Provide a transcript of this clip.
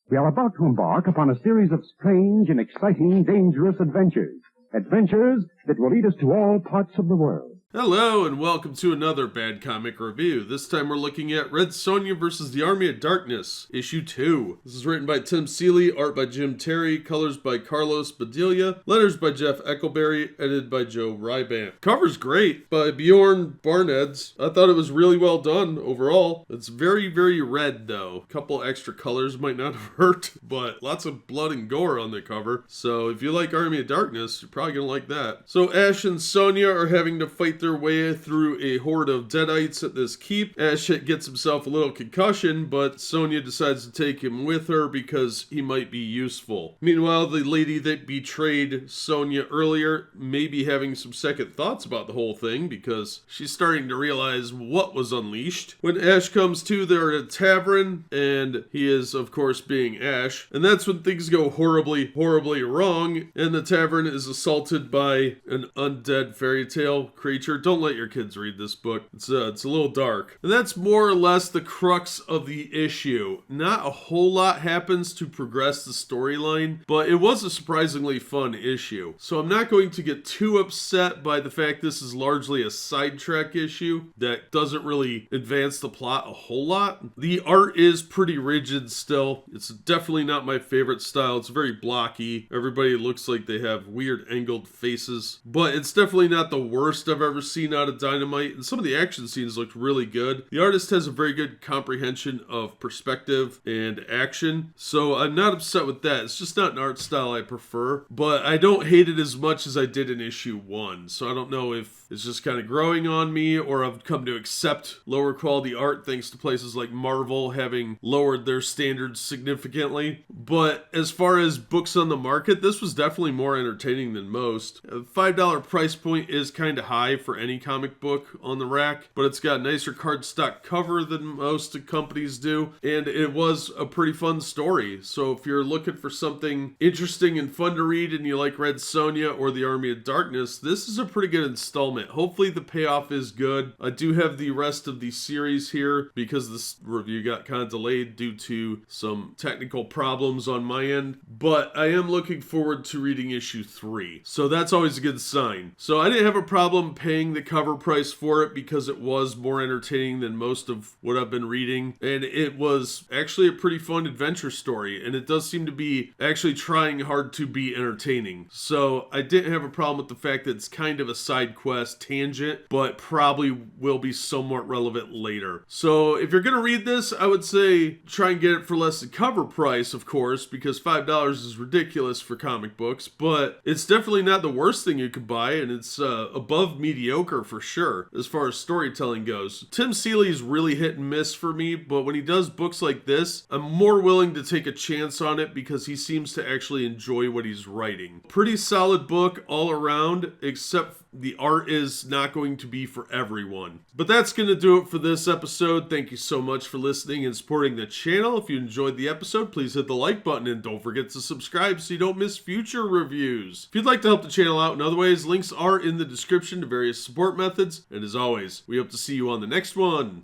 We are about to embark upon a series of strange and exciting, dangerous adventures. Adventures that will lead us to all parts of the world. Hello and welcome to another Bad Comic Review. This time we're looking at Red Sonja vs. the Army of Darkness, Issue 2. This is written by Tim Seeley, art by Jim Terry, colors by Carlos Badilla, letters by Jeff Eckleberry, edited by Joe Rybank. Cover's great by Bjorn Barends. I thought it was really well done overall. It's very, very red though. A couple extra colors might not have hurt, but lots of blood and gore on the cover. So if you like Army of Darkness, you're probably gonna like that. So Ash and Sonja are having to fight their way through a horde of deadites at this keep. Ash gets himself a little concussion, but Sonja decides to take him with her because he might be useful. Meanwhile, the lady that betrayed Sonja earlier may be having some second thoughts about the whole thing because she's starting to realize what was unleashed. When Ash comes to, they're at a tavern, and he is, of course, being Ash. And that's when things go horribly, horribly wrong, and the tavern is assaulted by an undead fairy tale creature. Don't let your kids read this book. It's a little dark. And that's more or less the crux of the issue. Not a whole lot happens to progress the storyline, but it was a surprisingly fun issue. So I'm not going to get too upset by the fact this is largely a sidetrack issue that doesn't really advance the plot a whole lot. The art is pretty rigid still. It's definitely not my favorite style. It's very blocky. Everybody looks like they have weird angled faces, but it's definitely not the worst I've ever seen out of Dynamite, and some of the action scenes looked really good. The artist has a very good comprehension of perspective and action, so I'm not upset with that. It's just not an art style I prefer, but I don't hate it as much as I did in issue 1, so I don't know if it's just kind of growing on me or I've come to accept lower quality art thanks to places like Marvel having lowered their standards significantly. But as far as books on the market, this was definitely more entertaining than most. A $5 price point is kind of high for any comic book on the rack, but it's got a nicer cardstock cover than most companies do, and it was a pretty fun story. So if you're looking for something interesting and fun to read and you like Red Sonja or the Army of Darkness, this is a pretty good installment. Hopefully the payoff is good. I do have the rest of the series here because this review got kind of delayed due to some technical problems on my end, but I am looking forward to reading issue 3. So that's always a good sign. So I didn't have a problem paying the cover price for it because it was more entertaining than most of what I've been reading, and it was actually a pretty fun adventure story, and it does seem to be actually trying hard to be entertaining. So I didn't have a problem with the fact that it's kind of a side quest tangent, but probably will be somewhat relevant later. So if you're gonna read this, I would say try and get it for less than cover price, of course, because $5 is ridiculous for comic books, but it's definitely not the worst thing you could buy, and it's above mediocre for sure as far as storytelling goes. Tim Seeley is really hit and miss for me, but when he does books like this, I'm more willing to take a chance on it because he seems to actually enjoy what he's writing. Pretty solid book all around, except the art is not going to be for everyone. But that's going to do it for this episode. Thank you so much for listening and supporting the channel. If you enjoyed the episode, please hit the like button and don't forget to subscribe so you don't miss future reviews. If you'd like to help the channel out in other ways, links are in the description to various support methods. And as always, we hope to see you on the next one.